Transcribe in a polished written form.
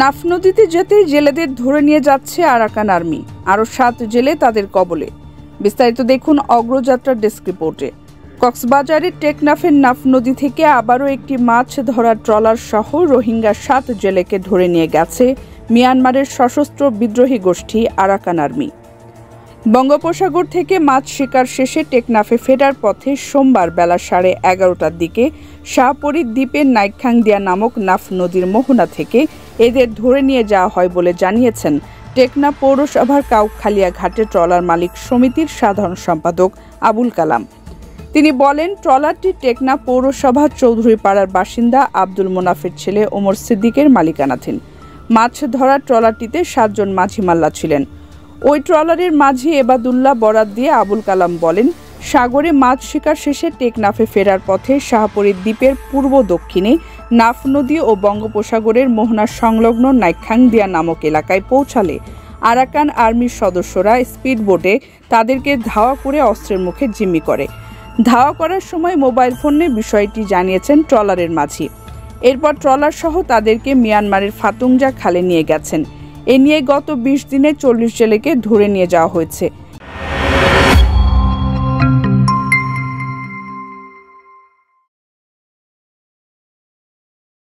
নাফ নদীতে যেতেই জেলেদের ধরে নিয়ে যাচ্ছে আরাকান আর্মি। আরও 7 জেলে তাদের কবলে। বিস্তারিত দেখুন অগ্রযাত্রার ডেস্ক রিপোর্টে। কক্সবাজারের টেকনাফের নাফ নদী থেকে আবারও একটি মাছ ধরার ট্রলার সহ রোহিঙ্গা 7 জেলেকে ধরে নিয়ে গেছে মিয়ানমারের সশস্ত্র বিদ্রোহী গোষ্ঠী আরাকান আর্মি। বঙ্গোপসাগর থেকে মাছ শিকার শেষে টেকনাফে ফেরার পথে সোমবার বেলা 11:30টার দিকে শাহপরী দ্বীপের নাইকখাংদিয়া নামক নাফ নদীর মোহনা থেকে এদের ধরে নিয়ে যাওয়া হয় বলে জানিয়েছেন টেকনাফ পৌরসভার কাউখালিয়া ঘাটে ট্রলার মালিক সমিতির সাধারণ সম্পাদক আবুল কালাম। তিনি বলেন, ট্রলারটি টেকনাফ পৌরসভার চৌধুরীপাড়ার বাসিন্দা আব্দুল মোনাফের ছেলে ওমর সিদ্দিকের মালিকানাধীন। মাছ ধরার ট্রলারটিতে 7 জন মাঝি মাল্লা ছিলেন। ওই ট্রলারের মাঝি এবাদুল্লাহ বরাত দিয়ে আবুল কালাম বলেন, সাগরে মাছ শিকার শেষে টেকনাফে ফেরার পথে শাহপরী দ্বীপের পূর্ব দক্ষিণে নাফ নদী ও বঙ্গোপসাগরের মোহনা সংলগ্ন নাইকখাংদিয়া নামক এলাকায় পৌঁছালে আরাকান আর্মির সদস্যরা স্পিডবোটে তাদেরকে ধাওয়া করে অস্ত্রের মুখে জিম্মি করে। ধাওয়া করার সময় মোবাইল ফোনে বিষয়টি জানিয়েছেন ট্রলারের মাঝি। এরপর ট্রলার সহ তাদেরকে মিয়ানমারের ফাতুংজা খালে নিয়ে গেছেন। এ নিয়ে গত 20 দিনে 40 জেলেকে ধরে নিয়ে যাওয়া হয়েছে।